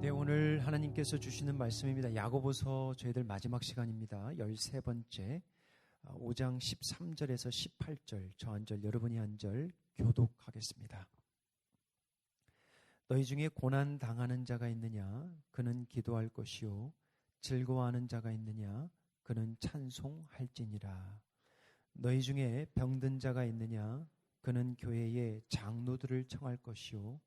네, 오늘 하나님께서 주시는 말씀입니다. 야고보서 저희들 마지막 시간입니다. 13번째 5장 13절에서 18절 저 한 절 여러분이 한 절 교독하겠습니다. 너희 중에 고난 당하는 자가 있느냐? 그는 기도할 것이요. 즐거워하는 자가 있느냐? 그는 찬송할지니라. 너희 중에 병든 자가 있느냐? 그는 교회의 장로들을 청할 것이요.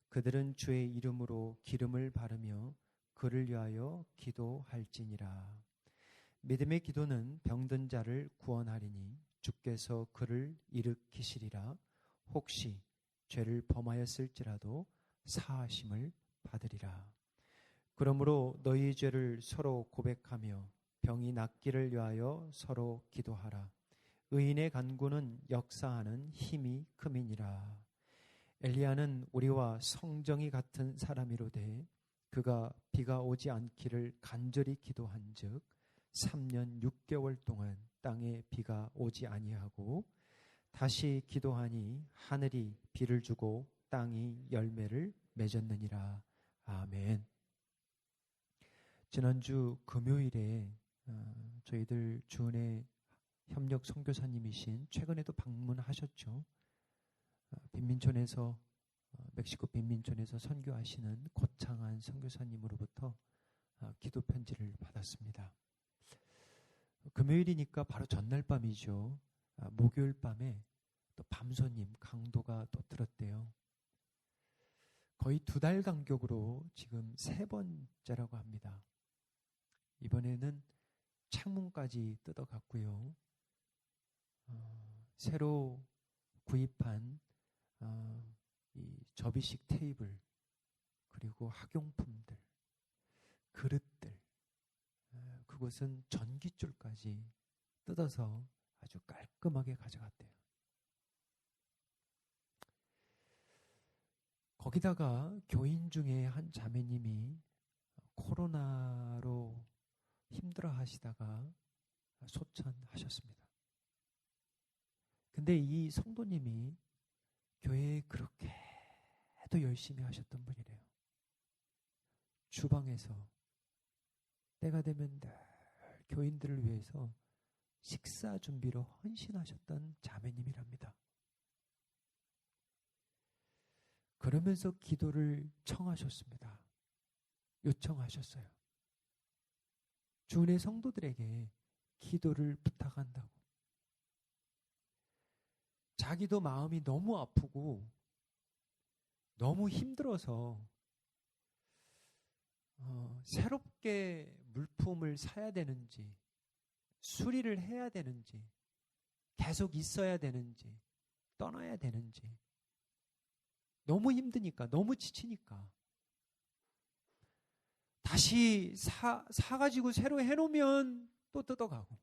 그들은 주의 이름으로 기름을 바르며 그를 위하여 기도할지니라. 믿음의 기도는 병든 자를 구원하리니 주께서 그를 일으키시리라. 혹시 죄를 범하였을지라도 사하심을 받으리라. 그러므로 너희 죄를 서로 고백하며 병이 낫기를 위하여 서로 기도하라. 의인의 간구는 역사하는 힘이 큼이니라. 엘리야는 우리와 성정이 같은 사람이로되 그가 비가 오지 않기를 간절히 기도한즉 3년 6개월 동안 땅에 비가 오지 아니하고 다시 기도하니 하늘이 비를 주고 땅이 열매를 맺었느니라. 아멘. 지난주 금요일에 저희들 주은혜 협력 선교사님이신 최근에도 방문하셨죠. 빈민촌에서 멕시코 빈민촌에서 선교하시는 고창한 선교사님으로부터 기도 편지를 받았습니다. 금요일이니까 바로 전날 밤이죠. 목요일 밤에 또 밤손님 강도가 또 들었대요. 거의 2달 간격으로 지금 3번째라고 합니다. 이번에는 창문까지 뜯어갔고요. 새로 구입한 이 접이식 테이블, 그리고 학용품들, 그릇들, 그것은 전깃줄까지 뜯어서 아주 깔끔하게 가져갔대요. 거기다가 교인 중에 한 자매님이 코로나로 힘들어 하시다가 소천하셨습니다. 근데 이 성도님이 교회에 그렇게도 열심히 하셨던 분이래요. 주방에서 때가 되면 늘 교인들을 위해서 식사 준비로 헌신하셨던 자매님이랍니다. 그러면서 기도를 청하셨습니다. 요청하셨어요. 주은혜 성도들에게 기도를 부탁한다고. 자기도 마음이 너무 아프고 너무 힘들어서 새롭게 물품을 사야 되는지, 수리를 해야 되는지, 계속 있어야 되는지, 떠나야 되는지, 너무 힘드니까, 너무 지치니까 다시 사가지고 새로 해놓으면 또 뜯어가고.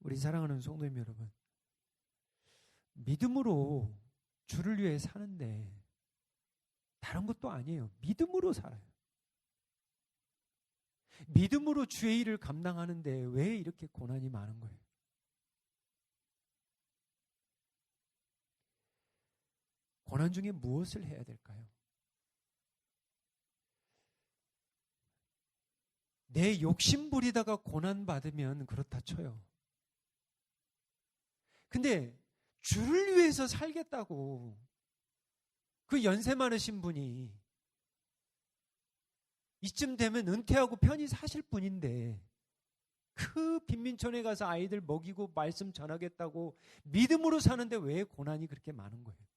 우리 사랑하는 성도님 여러분, 믿음으로 주를 위해 사는데 다른 것도 아니에요. 믿음으로 살아요. 믿음으로 주의 일을 감당하는데 왜 이렇게 고난이 많은 거예요? 고난 중에 무엇을 해야 될까요? 내 욕심 부리다가 고난 받으면 그렇다 쳐요. 근데 주를 위해서 살겠다고 그 연세 많으신 분이 이쯤 되면 은퇴하고 편히 사실 분인데 그 빈민촌에 가서 아이들 먹이고 말씀 전하겠다고 믿음으로 사는데 왜 고난이 그렇게 많은 거예요?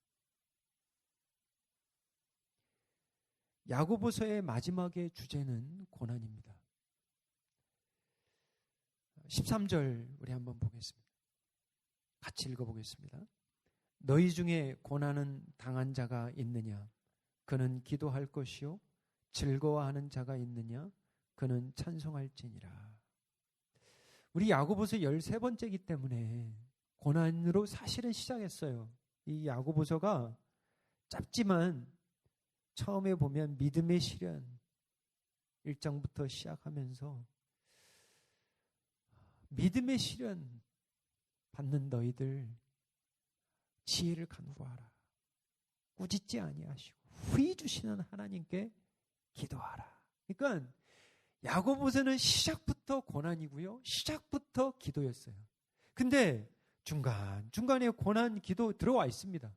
야고보서의 마지막의 주제는 고난입니다. 13절 우리 한번 보겠습니다. 같이 읽어보겠습니다. 너희 중에 고난은 당한 자가 있느냐? 그는 기도할 것이요. 즐거워하는 자가 있느냐? 그는 찬송할지니라. 우리 야고보서 13번째이기 때문에 고난으로 사실은 시작했어요. 이 야고보서가 짧지만 처음에 보면 믿음의 시련 1장부터 시작하면서 믿음의 시련 받는 너희들 지혜를 간구하라. 꾸짖지 아니하시고 후히 주시는 하나님께 기도하라. 그러니까 야고보서는 시작부터 고난이고요. 시작부터 기도였어요. 근데 중간중간에 고난, 기도 들어와 있습니다.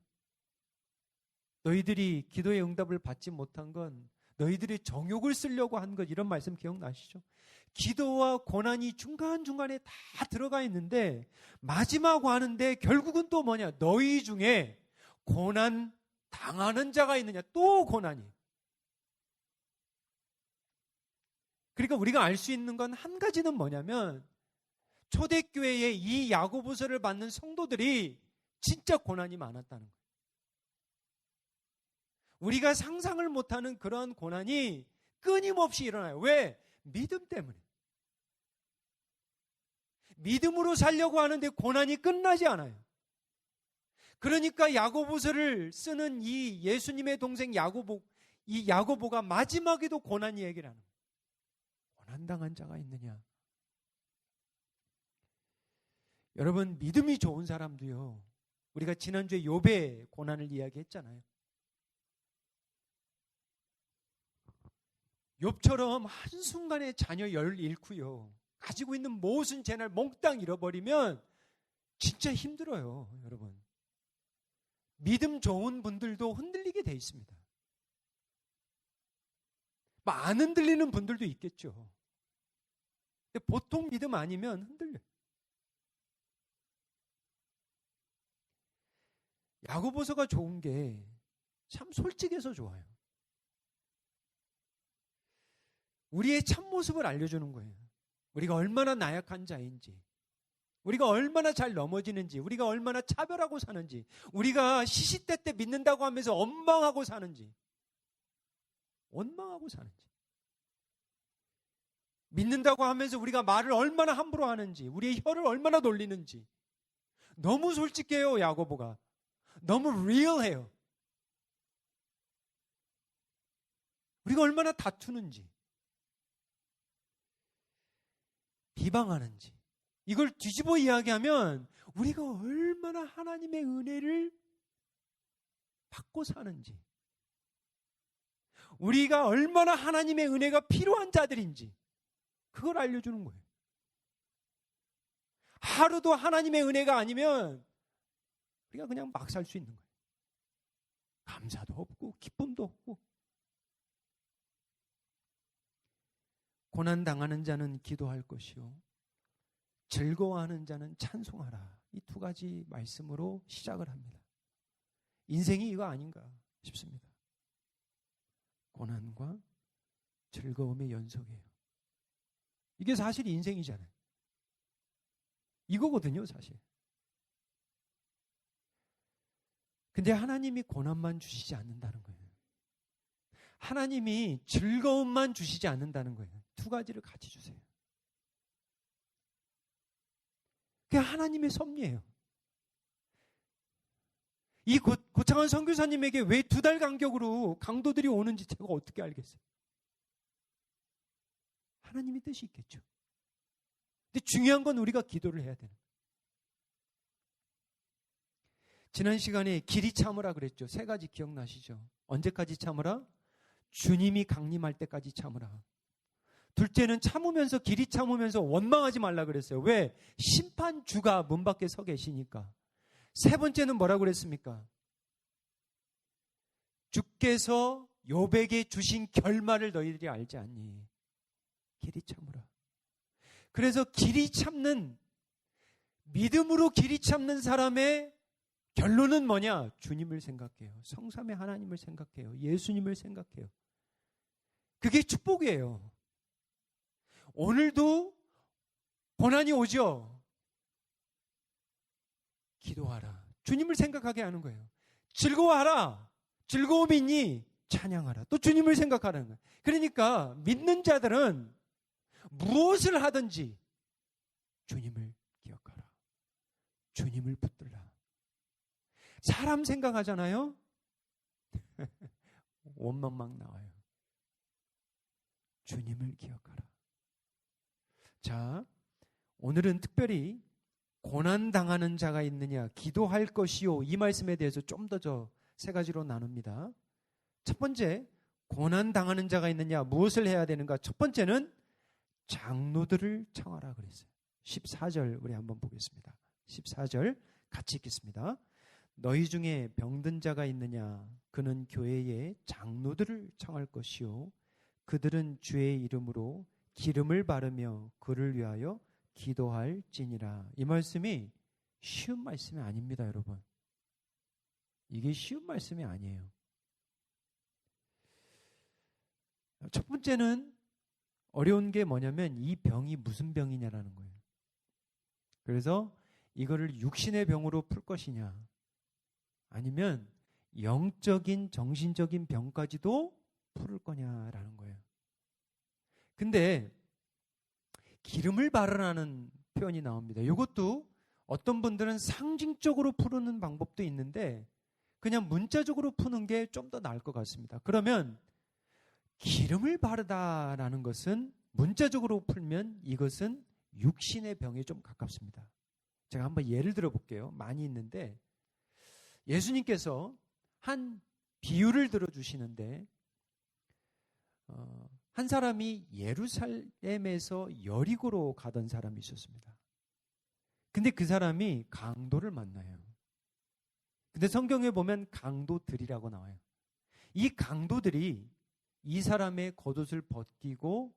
너희들이 기도의 응답을 받지 못한 건 너희들이 정욕을 쓰려고 한 것, 이런 말씀 기억나시죠? 기도와 고난이 중간중간에 다 들어가 있는데 마지막 하는데 결국은 또 뭐냐? 너희 중에 고난 당하는 자가 있느냐? 또 고난이. 그러니까 우리가 알 수 있는 건 한 가지는 뭐냐면 초대교회에 이 야고보서를 받는 성도들이 진짜 고난이 많았다는 거예요. 우리가 상상을 못하는 그러한 고난이 끊임없이 일어나요. 왜? 믿음 때문에. 믿음으로 살려고 하는데 고난이 끝나지 않아요. 그러니까 야고보서를 쓰는 이 예수님의 동생 이 야고보가 마지막에도 고난 얘기를 하는 거예요. 고난당한 자가 있느냐? 여러분, 믿음이 좋은 사람도요, 우리가 지난주에 욥의 고난을 이야기했잖아요. 욥처럼 한순간에 자녀 열 잃고요, 가지고 있는 모든 재날 몽땅 잃어버리면 진짜 힘들어요, 여러분. 믿음 좋은 분들도 흔들리게 돼 있습니다. 안 흔들리는 분들도 있겠죠. 근데 보통 믿음 아니면 흔들려요. 야고보서가 좋은 게 참 솔직해서 좋아요. 우리의 참모습을 알려주는 거예요. 우리가 얼마나 나약한 자인지, 우리가 얼마나 잘 넘어지는지, 우리가 얼마나 차별하고 사는지, 우리가 시시때때 믿는다고 하면서 원망하고 사는지, 믿는다고 하면서 우리가 말을 얼마나 함부로 하는지, 우리의 혀를 얼마나 돌리는지. 너무 솔직해요, 야고보가. 너무 리얼해요. 우리가 얼마나 다투는지, 비방하는지, 이걸 뒤집어 이야기하면 우리가 얼마나 하나님의 은혜를 받고 사는지, 우리가 얼마나 하나님의 은혜가 필요한 자들인지, 그걸 알려주는 거예요. 하루도 하나님의 은혜가 아니면 우리가 그냥 막 살 수 있는 거예요. 감사도 없고 기쁨도 없고. 고난당하는 자는 기도할 것이요, 즐거워하는 자는 찬송하라. 이 두 가지 말씀으로 시작을 합니다. 인생이 이거 아닌가 싶습니다. 고난과 즐거움의 연속이에요. 이게 사실 인생이잖아요. 이거거든요, 사실. 근데 하나님이 고난만 주시지 않는다는 거예요. 하나님이 즐거움만 주시지 않는다는 거예요. 두 가지를 같이 주세요. 그게 하나님의 섭리예요. 이 고창환 선교사님에게 왜 2달 간격으로 강도들이 오는지 제가 어떻게 알겠어요? 하나님의 뜻이 있겠죠. 근데 중요한 건 우리가 기도를 해야 되는 거예요. 지난 시간에 길이 참으라 그랬죠. 3가지 기억나시죠? 언제까지 참으라? 주님이 강림할 때까지 참으라. 둘째는 참으면서, 길이 참으면서 원망하지 말라 그랬어요. 왜? 심판주가 문 밖에 서 계시니까. 3번째는 뭐라고 그랬습니까? 주께서 욥에게 주신 결말을 너희들이 알지 않니? 길이 참으라. 그래서 길이 참는, 믿음으로 길이 참는 사람의 결론은 뭐냐? 주님을 생각해요. 성삼의 하나님을 생각해요. 예수님을 생각해요. 그게 축복이에요. 오늘도 고난이 오죠? 기도하라. 주님을 생각하게 하는 거예요. 즐거워하라. 즐거움이 있니? 찬양하라. 또 주님을 생각하라는 거예요. 그러니까 믿는 자들은 무엇을 하든지 주님을 기억하라. 주님을 붙들라. 사람 생각하잖아요? 원망 막 나와요. 주님을 기억하라. 자, 오늘은 특별히 고난당하는 자가 있느냐, 기도할 것이요, 이 말씀에 대해서 좀 더 3가지로 나눕니다. 첫 번째, 고난 당하는 자가 있느냐, 무엇을 해야 되는가? 첫 번째는 장로들을 청하라 그랬어요. 14절 우리 한번 보겠습니다. 14절 같이 읽겠습니다. 너희 중에 병든 자가 있느냐? 그는 교회의 장로들을 청할 것이요. 그들은 주의 이름으로 기름을 바르며 그를 위하여 기도할지니라. 이 말씀이 쉬운 말씀이 아닙니다, 여러분. 이게 쉬운 말씀이 아니에요. 첫 번째는 어려운 게 뭐냐면 이 병이 무슨 병이냐라는 거예요. 그래서 이거를 육신의 병으로 풀 것이냐, 아니면 영적인 정신적인 병까지도 풀을 거냐라는 거예요. 근데 기름을 바르라는 표현이 나옵니다. 이것도 어떤 분들은 상징적으로 푸는 방법도 있는데 그냥 문자적으로 푸는 게 좀 더 나을 것 같습니다. 그러면 기름을 바르다라는 것은 문자적으로 풀면 이것은 육신의 병에 좀 가깝습니다. 제가 한번 예를 들어 볼게요. 많이 있는데 예수님께서 한 비유를 들어주시는데 한 사람이 예루살렘에서 여리고로 가던 사람이 있었습니다. 근데 그 사람이 강도를 만나요. 근데 성경에 보면 강도들이라고 나와요. 이 강도들이 이 사람의 겉옷을 벗기고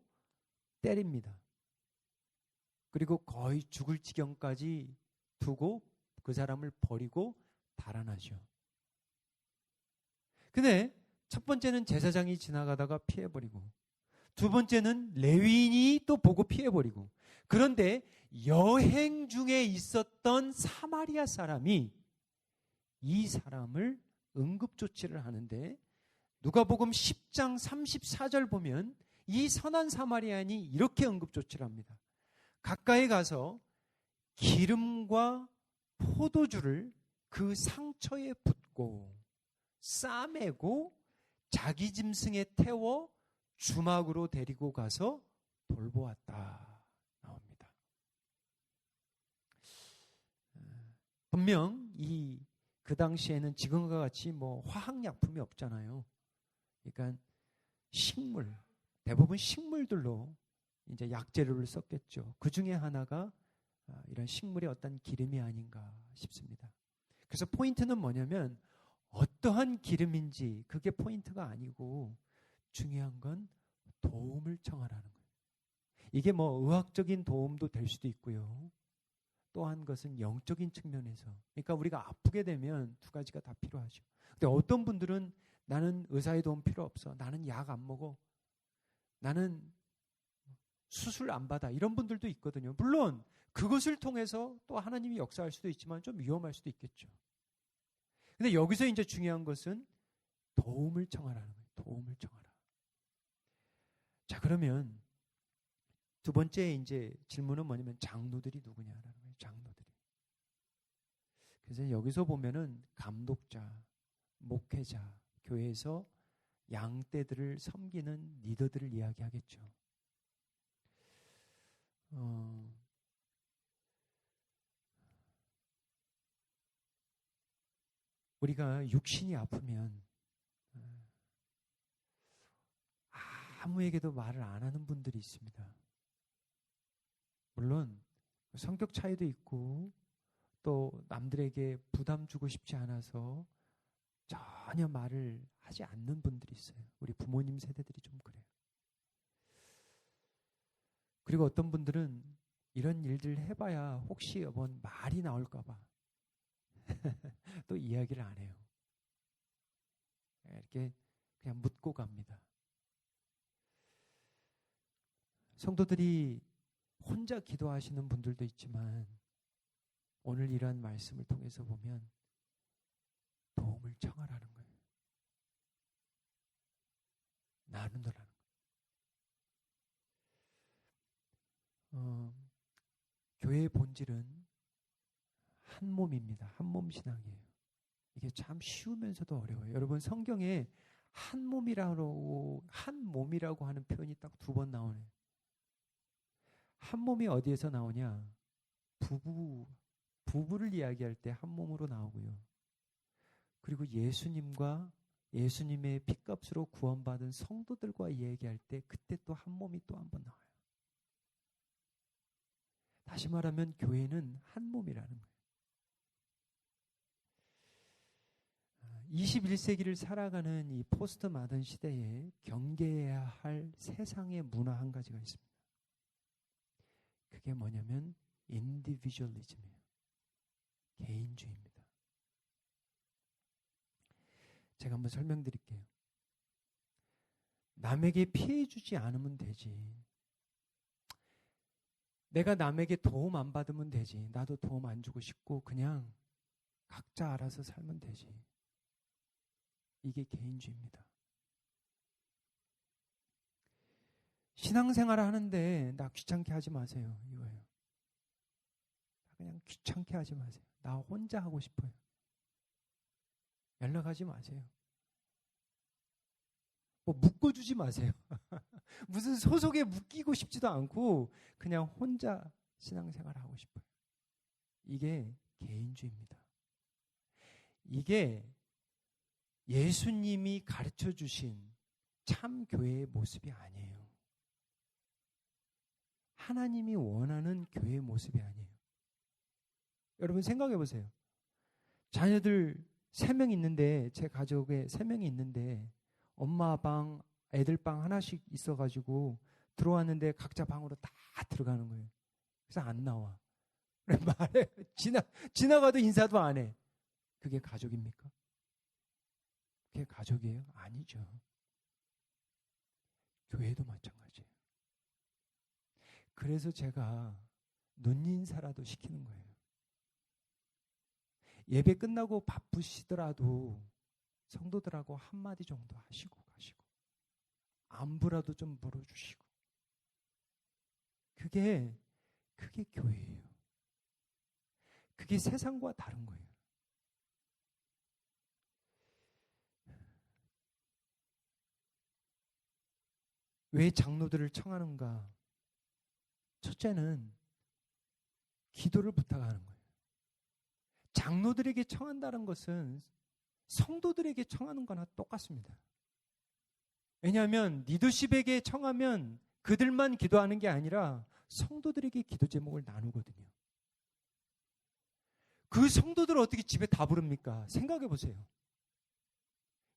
때립니다. 그리고 거의 죽을 지경까지 두고 그 사람을 버리고 달아나죠. 근데 첫 번째는 제사장이 지나가다가 피해버리고, 두 번째는 레위인이 또 보고 피해버리고, 그런데 여행 중에 있었던 사마리아 사람이 이 사람을 응급조치를 하는데, 누가복음 10장 34절 보면 이 선한 사마리아인이 이렇게 응급조치를 합니다. 가까이 가서 기름과 포도주를 그 상처에 붓고 싸매고 자기 짐승에 태워 주막으로 데리고 가서 돌보았다 나옵니다. 분명 그 당시에는 지금과 같이 화학약품이 없잖아요. 그러니까 식물, 대부분 식물들로 이제 약재료를 썼겠죠. 그 중에 하나가 이런 식물의 어떤 기름이 아닌가 싶습니다. 그래서 포인트는 뭐냐면 어떠한 기름인지 그게 포인트가 아니고 중요한 건 도움을 청하라는 거예요. 이게 의학적인 도움도 될 수도 있고요. 또 한 것은 영적인 측면에서. 그러니까 우리가 아프게 되면 두 가지가 다 필요하죠. 근데 어떤 분들은 나는 의사의 도움 필요 없어. 나는 약 안 먹어. 나는 수술 안 받아. 이런 분들도 있거든요. 물론 그것을 통해서 또 하나님이 역사할 수도 있지만 좀 위험할 수도 있겠죠. 근데 여기서 이제 중요한 것은 도움을 청하라는 거예요. 도움을 청하라. 자, 그러면 두 번째 이제 질문은 뭐냐면 장로들이 누구냐라는 거예요. 장로들이. 그래서 여기서 보면은 감독자, 목회자, 교회에서 양떼들을 섬기는 리더들을 이야기하겠죠. 우리가 육신이 아프면 아무에게도 말을 안 하는 분들이 있습니다. 물론 성격 차이도 있고 또 남들에게 부담 주고 싶지 않아서 전혀 말을 하지 않는 분들이 있어요. 우리 부모님 세대들이 좀 그래요. 그리고 어떤 분들은 이런 일들 해봐야 혹시 뭔 말이 나올까 봐 또 이야기를 안 해요. 이렇게 그냥 묻고 갑니다. 성도들이 혼자 기도하시는 분들도 있지만 오늘 이러한 말씀을 통해서 보면 도움을 청하라는 거예요. 나누라는 거예요. 교회의 본질은 한 몸입니다. 한 몸 신앙이에요. 이게 참 쉬우면서도 어려워요. 여러분 성경에 한 몸이라고 하는 표현이 딱 2번 나오네요. 한 몸이 어디에서 나오냐? 부부를 이야기할 때 한 몸으로 나오고요. 그리고 예수님과 예수님의 핏값으로 구원받은 성도들과 얘기할 때 그때 또 한 몸이 또 한 번 나와요. 다시 말하면 교회는 한 몸이라는 거예요. 21세기를 살아가는 이 포스트 마던 시대에 경계해야 할 세상의 문화 한 가지가 있습니다. 그게 뭐냐면 인디비주얼리즘이에요. 개인주의입니다. 제가 한번 설명드릴게요. 남에게 피해 주지 않으면 되지. 내가 남에게 도움 안 받으면 되지. 나도 도움 안 주고 싶고 그냥 각자 알아서 살면 되지. 이게 개인주의입니다. 신앙생활을 하는데 나 귀찮게 하지 마세요. 이거예요. 그냥 귀찮게 하지 마세요. 나 혼자 하고 싶어요. 연락하지 마세요. 뭐 묶어주지 마세요. 무슨 소속에 묶이고 싶지도 않고 그냥 혼자 신앙생활을 하고 싶어요. 이게 개인주의입니다. 이게 예수님이 가르쳐 주신 참 교회의 모습이 아니에요. 하나님이 원하는 교회의 모습이 아니에요. 여러분 생각해 보세요. 자녀들 3명 있는데, 제 가족에 3명이 있는데 엄마 방, 애들 방 하나씩 있어가지고 들어왔는데 각자 방으로 다 들어가는 거예요. 그래서 안 나와. 말해. 지나가도 인사도 안 해. 그게 가족입니까? 그게 가족이에요? 아니죠. 교회도 마찬가지예요. 그래서 제가 눈인사라도 시키는 거예요. 예배 끝나고 바쁘시더라도 성도들하고 한마디 정도 하시고 가시고 안부라도 좀 물어주시고 그게 교회예요. 그게 세상과 다른 거예요. 왜 장로들을 청하는가? 첫째는 기도를 부탁하는 거예요. 장로들에게 청한다는 것은 성도들에게 청하는 거나 똑같습니다. 왜냐하면 리더십에게 청하면 그들만 기도하는 게 아니라 성도들에게 기도 제목을 나누거든요. 그 성도들을 어떻게 집에 다 부릅니까? 생각해 보세요.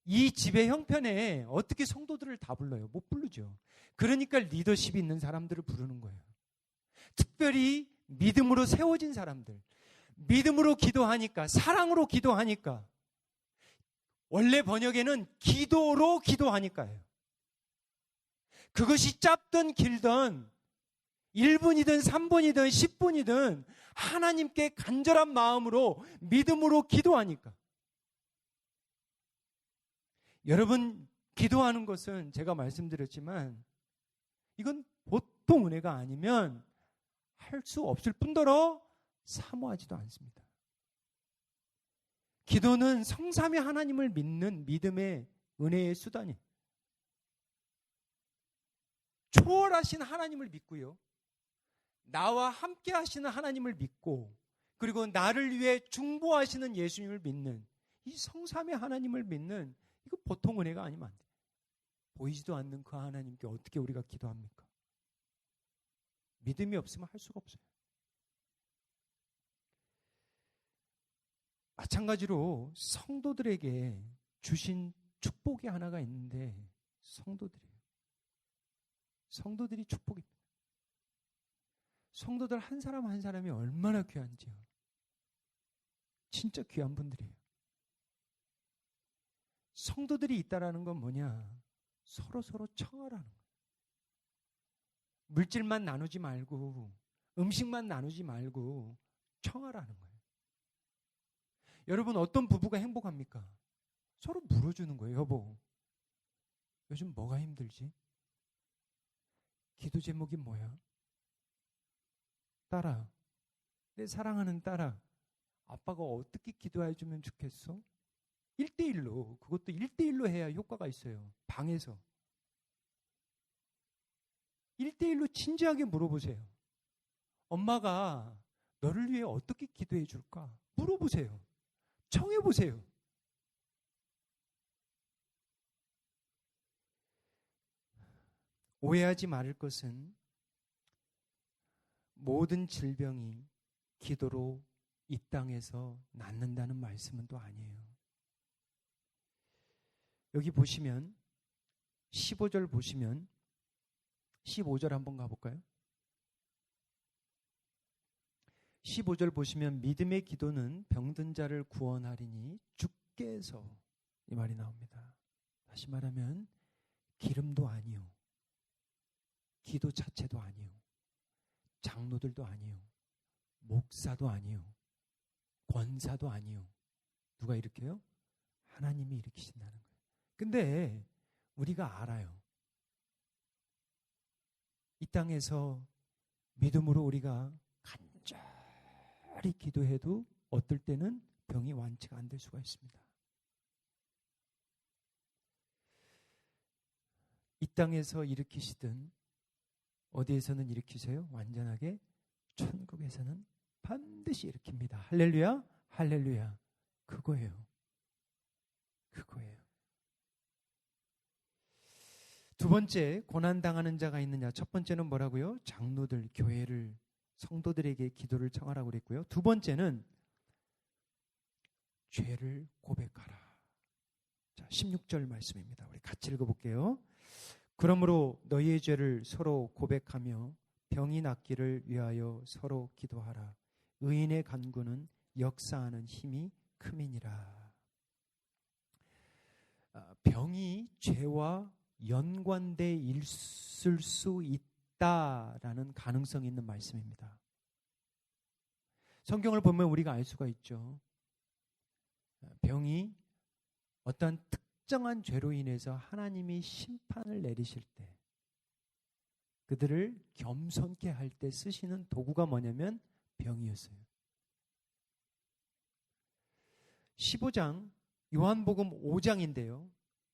이 집의 형편에 어떻게 성도들을 다 불러요? 못 부르죠. 그러니까 리더십이 있는 사람들을 부르는 거예요. 특별히 믿음으로 세워진 사람들, 믿음으로 기도하니까, 사랑으로 기도하니까, 원래 번역에는 기도로 기도하니까요. 그것이 짧든 길든 1분이든 3분이든 10분이든 하나님께 간절한 마음으로 믿음으로 기도하니까. 여러분, 기도하는 것은 제가 말씀드렸지만 이건 보통 은혜가 아니면 할 수 없을 뿐더러 사모하지도 않습니다. 기도는 성삼위 하나님을 믿는 믿음의 은혜의 수단이에요. 초월하신 하나님을 믿고요. 나와 함께 하시는 하나님을 믿고 그리고 나를 위해 중보하시는 예수님을 믿는 이 성삼위 하나님을 믿는 이거 보통 은혜가 아니면 안 돼요. 보이지도 않는 그 하나님께 어떻게 우리가 기도합니까? 믿음이 없으면 할 수가 없어요. 마찬가지로 성도들에게 주신 축복이 하나가 있는데 성도들이에요. 성도들이 축복입니다. 성도들 한 사람 한 사람이 얼마나 귀한지요. 진짜 귀한 분들이에요. 성도들이 있다라는 건 뭐냐? 서로 청하라는 거예요. 물질만 나누지 말고 음식만 나누지 말고 청하라는 거예요. 여러분 어떤 부부가 행복합니까? 서로 물어주는 거예요. 여보, 요즘 뭐가 힘들지? 기도 제목이 뭐야? 딸아, 내 사랑하는 딸아, 아빠가 어떻게 기도해주면 좋겠어? 1대1로, 그것도 1대1로 해야 효과가 있어요. 방에서 1대1로 진지하게 물어보세요. 엄마가 너를 위해 어떻게 기도해 줄까? 물어보세요. 청해보세요. 오해하지 말을 것은 모든 질병이 기도로 이 땅에서 낫는다는 말씀은 또 아니에요. 여기 보시면 15절 보시면 15절 한번 가볼까요? 15절 보시면 믿음의 기도는 병든 자를 구원하리니 주께서, 이 말이 나옵니다. 다시 말하면 기름도 아니요, 기도 자체도 아니요, 장로들도 아니요, 목사도 아니요, 권사도 아니요. 누가 일으켜요? 하나님이 일으키신다는 거예요. 근데 우리가 알아요. 이 땅에서 믿음으로 우리가 간절히 기도해도 어떨 때는 병이 완치가 안 될 수가 있습니다. 이 땅에서 일으키시든 어디에서는 일으키세요? 완전하게 천국에서는 반드시 일으킵니다. 할렐루야, 할렐루야. 그거예요. 그거예요. 두 번째, 고난당하는 자가 있느냐. 첫 번째는 뭐라고요? 장로들, 교회를, 성도들에게 기도를 청하라고 그랬고요. 두 번째는 죄를 고백하라. 자, 16절 말씀입니다. 우리 같이 읽어볼게요. 그러므로 너희의 죄를 서로 고백하며 병이 낫기를 위하여 서로 기도하라. 의인의 간구는 역사하는 힘이 큼이니라. 병이 죄와 연관돼 있을 수 있다라는 가능성이 있는 말씀입니다. 성경을 보면 우리가 알 수가 있죠. 병이 어떤 특정한 죄로 인해서 하나님이 심판을 내리실 때, 그들을 겸손케 할 때 쓰시는 도구가 뭐냐면 병이었어요. 15장, 요한복음 5장인데요.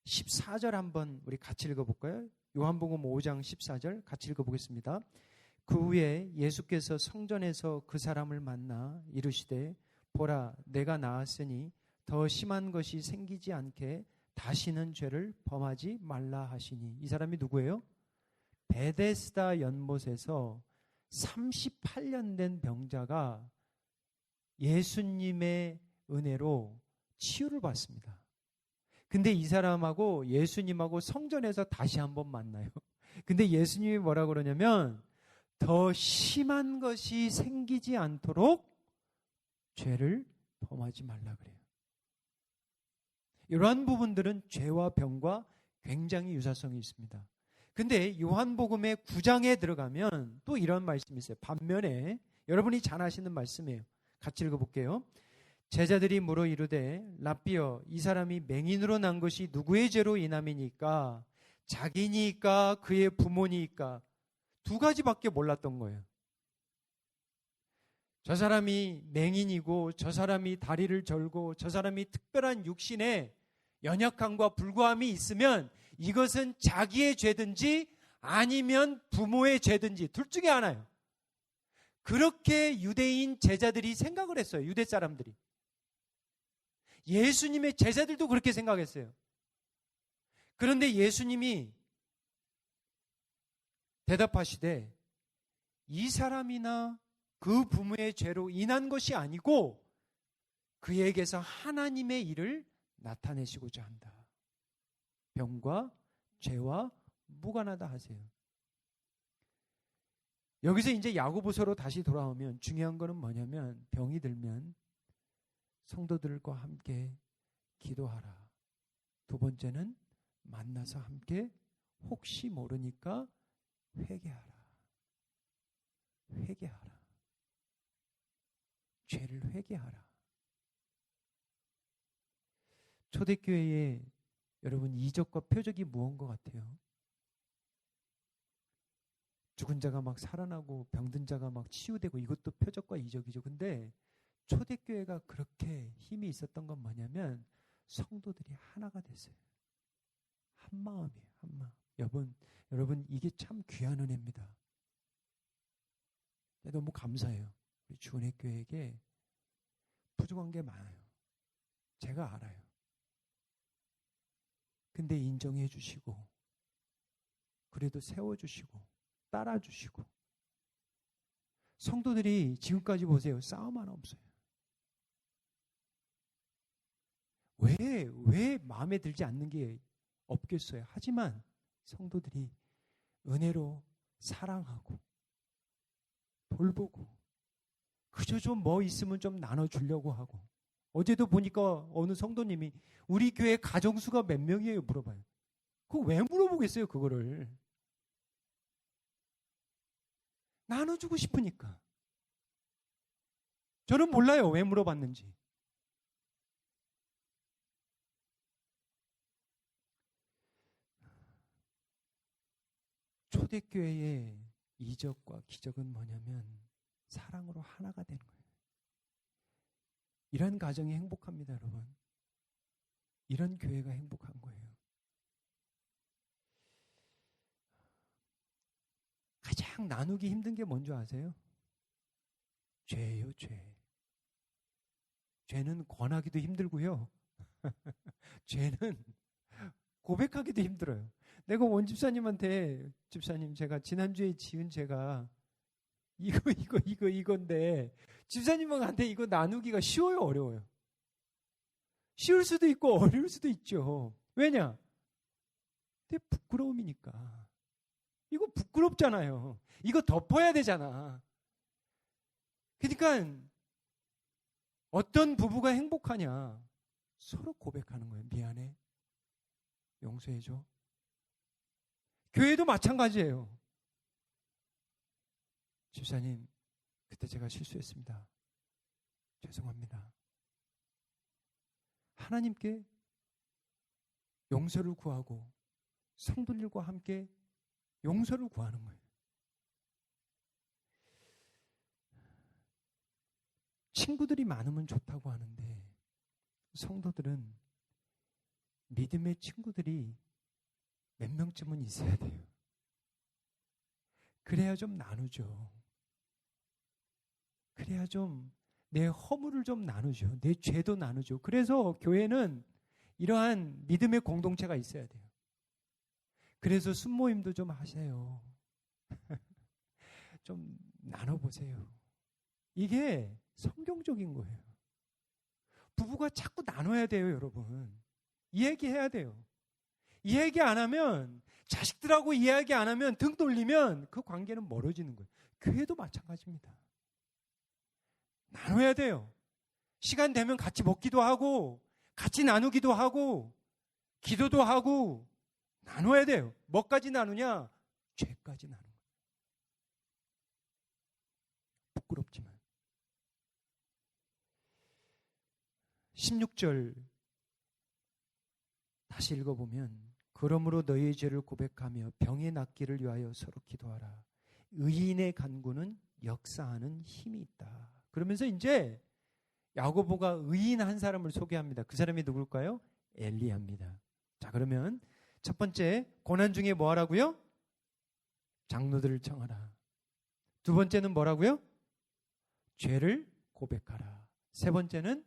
14절 한번 우리 같이 읽어볼까요? 요한복음 5장 14절 같이 읽어보겠습니다. 그 후에 예수께서 성전에서 그 사람을 만나 이르시되 보라, 내가 나았으니 더 심한 것이 생기지 않게 다시는 죄를 범하지 말라 하시니. 이 사람이 누구예요? 베데스다 연못에서 38년 된 병자가 예수님의 은혜로 치유를 받습니다. 근데 이 사람하고 예수님하고 성전에서 다시 한번 만나요. 근데 예수님이 뭐라고 그러냐면 더 심한 것이 생기지 않도록 죄를 범하지 말라 그래요. 이러한 부분들은 죄와 병과 굉장히 유사성이 있습니다. 근데 요한복음의 9장에 들어가면 또 이런 말씀이 있어요. 반면에 여러분이 잘 아시는 말씀이에요. 같이 읽어볼게요. 제자들이 물어 이르되 랍비여, 이 사람이 맹인으로 난 것이 누구의 죄로 인함이니까? 자기니까 그의 부모니까? 두 가지밖에 몰랐던 거예요. 저 사람이 맹인이고 저 사람이 다리를 절고 저 사람이 특별한 육신에 연약함과 불구함이 있으면 이것은 자기의 죄든지 아니면 부모의 죄든지 둘 중에 하나예요. 그렇게 유대인 제자들이 생각을 했어요. 유대 사람들이. 예수님의 제자들도 그렇게 생각했어요. 그런데 예수님이 대답하시되 이 사람이나 그 부모의 죄로 인한 것이 아니고 그에게서 하나님의 일을 나타내시고자 한다. 병과 죄와 무관하다 하세요. 여기서 이제 야고보서로 다시 돌아오면 중요한 거는 뭐냐면 병이 들면 성도들과 함께 기도하라. 두 번째는 만나서 함께 혹시 모르니까 회개하라. 회개하라. 죄를 회개하라. 초대교회에 여러분 이적과 표적이 무언 것 같아요? 죽은 자가 막 살아나고 병든 자가 막 치유되고 이것도 표적과 이적이죠. 근데 초대교회가 그렇게 힘이 있었던 건 뭐냐면 성도들이 하나가 됐어요. 한 마음이에요. 한 마음. 여러분 이게 참 귀한 은혜입니다. 너무 감사해요. 우리 주은혜 교회에게 부족한 게 많아요. 제가 알아요. 근데 인정해 주시고 그래도 세워주시고 따라주시고. 성도들이 지금까지 보세요. 싸움 하나 없어요. 왜 마음에 들지 않는 게 없겠어요. 하지만 성도들이 은혜로 사랑하고 돌보고 그저 좀 뭐 있으면 좀 나눠주려고 하고. 어제도 보니까 어느 성도님이 우리 교회 가정수가 몇 명이에요? 물어봐요. 그거 왜 물어보겠어요? 그거를. 나눠주고 싶으니까. 저는 몰라요. 왜 물어봤는지. 초대교회의 이적과 기적은 뭐냐면 사랑으로 하나가 되는 거예요. 이런 가정이 행복합니다, 여러분. 이런 교회가 행복한 거예요. 가장 나누기 힘든 게 뭔지 아세요? 죄예요, 죄. 죄는 권하기도 힘들고요. 죄는 고백하기도 힘들어요. 내가 원 집사님한테 집사님 제가 지난주에 지은 죄가 이건데 집사님한테 이거 나누기가 쉬워요, 어려워요? 쉬울 수도 있고 어려울 수도 있죠. 왜냐? 근데 부끄러움이니까. 이거 부끄럽잖아요. 이거 덮어야 되잖아. 그러니까 어떤 부부가 행복하냐? 서로 고백하는 거예요. 미안해. 용서해줘. 교회도 마찬가지예요. 집사님, 그때 제가 실수했습니다. 죄송합니다. 하나님께 용서를 구하고 성도들과 함께 용서를 구하는 거예요. 친구들이 많으면 좋다고 하는데 성도들은 믿음의 친구들이 몇 명쯤은 있어야 돼요. 그래야 좀 나누죠. 그래야 좀 내 허물을 좀 나누죠. 내 죄도 나누죠. 그래서 교회는 이러한 믿음의 공동체가 있어야 돼요. 그래서 순모임도 좀 하세요. 좀 나눠보세요. 이게 성경적인 거예요. 부부가 자꾸 나눠야 돼요, 여러분. 이야기해야 돼요. 이야기 안 하면, 자식들하고 이야기 안 하면, 등 돌리면 그 관계는 멀어지는 거예요. 교회도 마찬가지입니다. 나눠야 돼요. 시간 되면 같이 먹기도 하고, 같이 나누기도 하고, 기도도 하고, 나눠야 돼요. 뭐까지 나누냐? 죄까지 나누는 거예요. 부끄럽지만. 16절 다시 읽어보면 그러므로 너희의 죄를 고백하며 병에 낫기를 위하여 서로 기도하라. 의인의 간구는 역사하는 힘이 있다. 그러면서 이제 야고보가 의인 한 사람을 소개합니다. 그 사람이 누굴까요? 엘리야입니다. 자, 그러면 첫 번째 고난 중에 뭐 하라고요? 장로들을 청하라. 두 번째는 뭐라고요? 죄를 고백하라. 세 번째는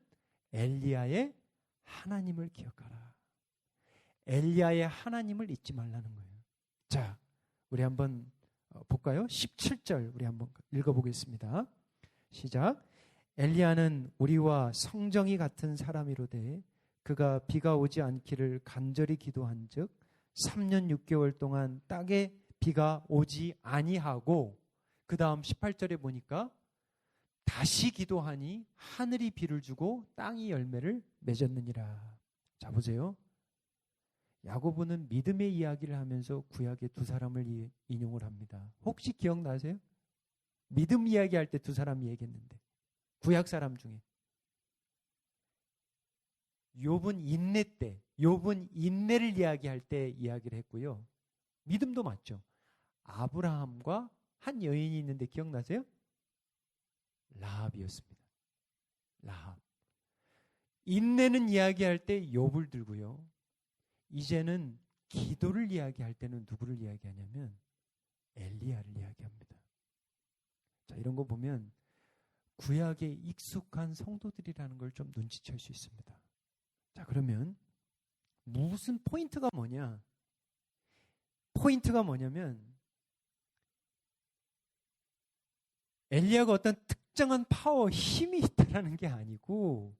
엘리야의 하나님을 기억하라. 엘리야의 하나님을 잊지 말라는 거예요. 자, 우리 한번 볼까요? 17절 우리 한번 읽어보겠습니다. 시작. 엘리야는 우리와 성정이 같은 사람이로되 그가 비가 오지 않기를 간절히 기도한 즉 3년 6개월 동안 땅에 비가 오지 아니하고 그 다음 18절에 보니까 다시 기도하니 하늘이 비를 주고 땅이 열매를 맺었느니라. 자, 보세요. 야고보는 믿음의 이야기를 하면서 구약의 두 사람을 인용을 합니다. 혹시 기억나세요? 믿음 이야기할 때 두 사람이 얘기했는데 구약 사람 중에 욥은 인내 때, 욥은 인내를 이야기할 때 이야기를 했고요. 믿음도 맞죠. 아브라함과 한 여인이 있는데 기억나세요? 라합이었습니다. 라합. 인내는 이야기할 때 욥을 들고요. 이제는 기도를 이야기할 때는 누구를 이야기하냐면 엘리야를 이야기합니다. 자, 이런 거 보면 구약에 익숙한 성도들이라는 걸 좀 눈치챌 수 있습니다. 자, 그러면 무슨 포인트가 뭐냐? 포인트가 뭐냐면 엘리야가 어떤 특정한 파워, 힘이 있다라는 게 아니고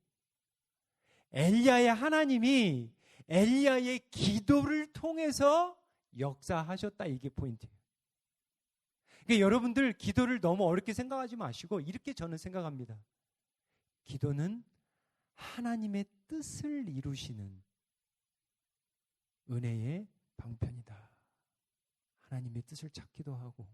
엘리야의 하나님이 엘리야의 기도를 통해서 역사하셨다, 이게 포인트예요. 그러니까 여러분들 기도를 너무 어렵게 생각하지 마시고 이렇게 저는 생각합니다. 기도는 하나님의 뜻을 이루시는 은혜의 방편이다. 하나님의 뜻을 찾기도 하고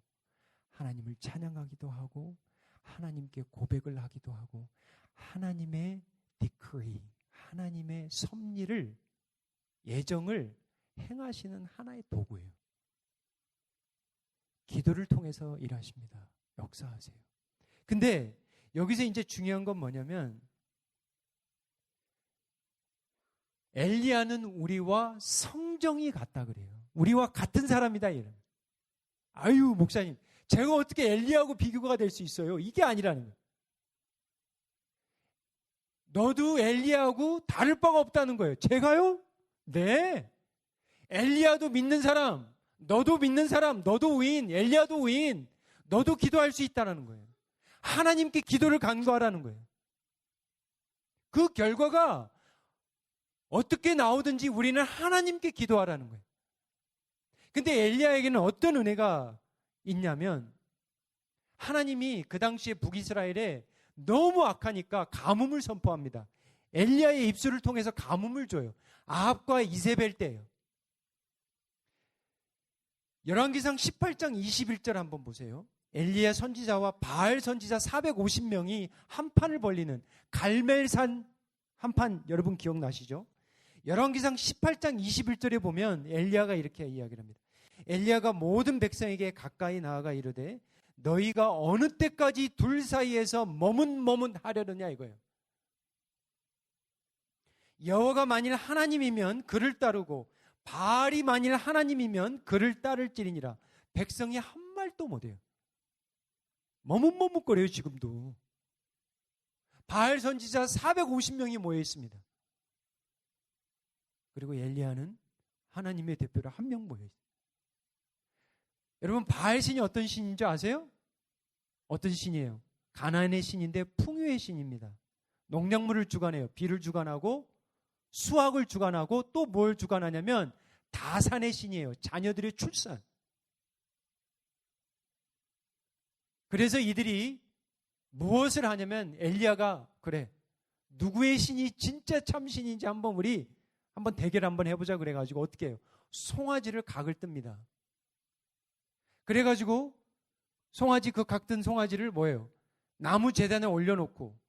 하나님을 찬양하기도 하고 하나님께 고백을 하기도 하고 하나님의 decree, 하나님의 섭리를, 예정을 행하시는 하나의 도구예요. 기도를 통해서 일하십니다. 역사하세요. 근데 여기서 이제 중요한 건 뭐냐면 엘리야는 우리와 성정이 같다 그래요. 우리와 같은 사람이다 이런. 아유 목사님, 제가 어떻게 엘리야하고 비교가 될 수 있어요? 이게 아니라는 거예요. 너도 엘리야하고 다를 바가 없다는 거예요. 제가요? 네. 엘리야도 믿는 사람, 너도 믿는 사람, 너도 의인, 엘리야도 의인, 너도 기도할 수 있다는 거예요. 하나님께 기도를 간구하라는 거예요. 그 결과가 어떻게 나오든지 우리는 하나님께 기도하라는 거예요. 근데 엘리야에게는 어떤 은혜가 있냐면 하나님이 그 당시에 북이스라엘에 너무 악하니까 가뭄을 선포합니다. 엘리야의 입술을 통해서 가뭄을 줘요. 아합과 이세벨 때예요. 열왕기상 18장 21절 한번 보세요. 엘리야 선지자와 바알 선지자 450명이 한판을 벌리는 갈멜산 한판, 여러분 기억나시죠? 열왕기상 18장 21절에 보면 엘리야가 이렇게 이야기를 합니다. 엘리야가 모든 백성에게 가까이 나아가 이르되 너희가 어느 때까지 둘 사이에서 머문하려느냐 이거예요. 여호와가 만일 하나님이면 그를 따르고 바알이 만일 하나님이면 그를 따를지니라. 백성이 한 말도 못해요. 머뭇거려요 지금도. 바알 선지자 450명이 모여 있습니다. 그리고 엘리야는 하나님의 대표로 한 명 모여 있어요. 여러분 바알 신이 어떤 신인 줄 아세요? 어떤 신이에요? 가나안의 신인데 풍요의 신입니다. 농작물을 주관해요. 비를 주관하고 수확을 주관하고 또 뭘 주관하냐면 다산의 신이에요. 자녀들의 출산. 그래서 이들이 무엇을 하냐면 엘리야가 그래 누구의 신이 진짜 참 신인지 우리 한번 대결 한번 해보자 그래가지고 어떻게 해요? 송아지를 각을 뜹니다. 그래가지고 송아지 그 각든 송아지를 뭐예요? 나무 제단에 올려놓고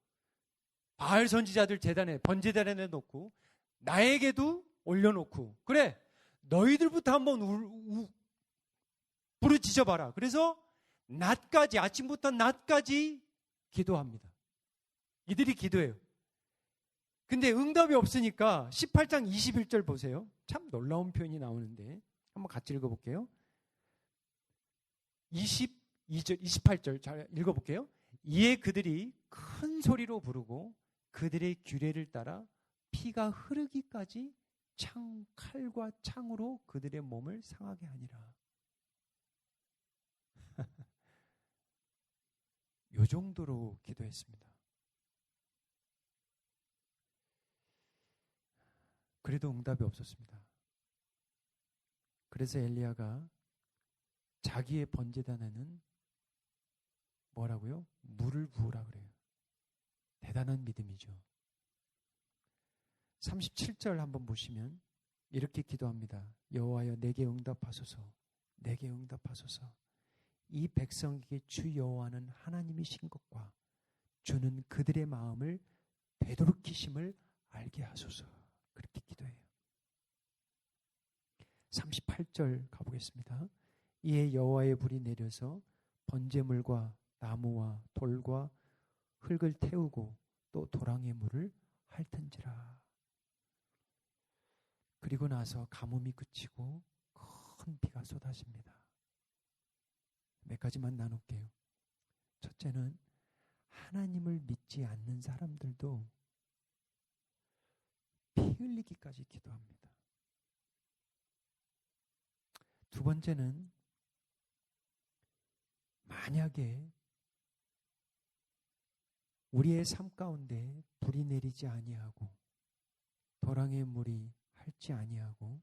바알 선지자들 제단에 번제단에 놓고 나에게도 올려놓고 그래 너희들부터 한번 부르짖어봐라. 그래서 낮까지 아침부터 낮까지 기도합니다. 이들이 기도해요. 근데 응답이 없으니까 18장 21절 보세요. 참 놀라운 표현이 나오는데 한번 같이 읽어볼게요. 22절, 28절 잘 읽어볼게요. 이에 그들이 큰 소리로 부르고 그들의 규례를 따라 피가 흐르기까지 칼과 창으로 그들의 몸을 상하게 하니라. 요 정도로 기도했습니다. 그래도 응답이 없었습니다. 그래서 엘리야가 자기의 번제단에는 뭐라고요? 물을 부으라 그래요. 대단한 믿음이죠. 37절 한번 보시면 이렇게 기도합니다. 여호와여 내게 응답하소서. 내게 응답하소서. 이 백성에게 주 여호와는 하나님이신 것과 주는 그들의 마음을 되돌이키심을 알게 하소서. 그렇게 기도해요. 38절 가보겠습니다. 이에 여호와의 불이 내려서 번제물과 나무와 돌과 흙을 태우고 또 도랑의 물을 핥은지라. 그리고 나서 가뭄이 그치고 큰 비가 쏟아집니다. 몇 가지만 나눌게요. 첫째는 하나님을 믿지 않는 사람들도 피 흘리기까지 기도합니다. 두 번째는 만약에 우리의 삶 가운데 불이 내리지 아니하고 도랑의 물이 핥지 아니하고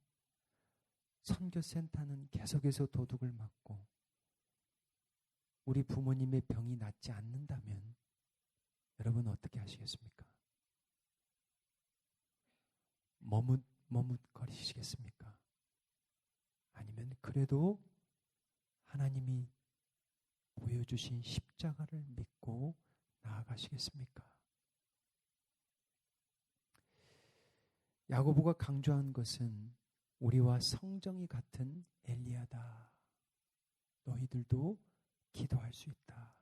선교센터는 계속해서 도둑을 맞고 우리 부모님의 병이 낫지 않는다면 여러분 어떻게 하시겠습니까? 머뭇거리시겠습니까? 아니면 그래도 하나님이 보여주신 십자가를 믿고 나아가시겠습니까? 야고보가 강조한 것은 우리와 성정이 같은 엘리야다. 너희들도 기도할 수 있다.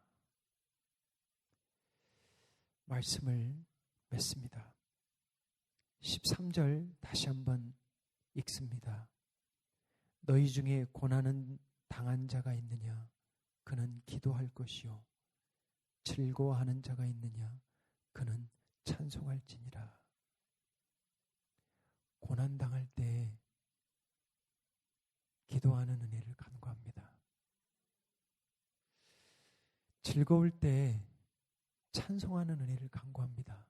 말씀을 맺습니다. 13절 다시 한번 읽습니다. 너희 중에 고난은 당한 자가 있느냐? 그는 기도할 것이요. 즐거워하는 자가 있느냐? 그는 찬송할지니라. 고난당할 때 기도하는 은혜를 간구합니다. 즐거울 때 찬송하는 은혜를 간구합니다.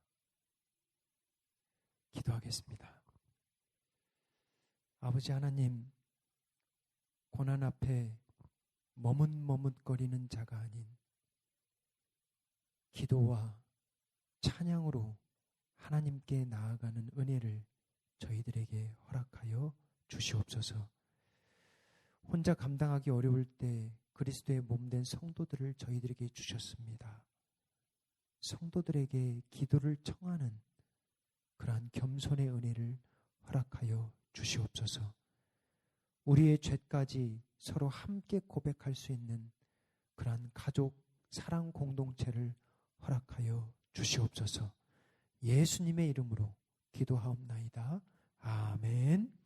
기도하겠습니다. 아버지 하나님, 고난 앞에 머뭇머뭇거리는 자가 아닌 기도와 찬양으로 하나님께 나아가는 은혜를 저희들에게 허락하여 주시옵소서. 혼자 감당하기 어려울 때 그리스도의 몸된 성도들을 저희들에게 주셨습니다. 성도들에게 기도를 청하는 그러한 겸손의 은혜를 허락하여 주시옵소서. 우리의 죄까지 서로 함께 고백할 수 있는 그러한 가족 사랑 공동체를 허락하여 주시옵소서. 예수님의 이름으로 기도하옵나이다. 아멘.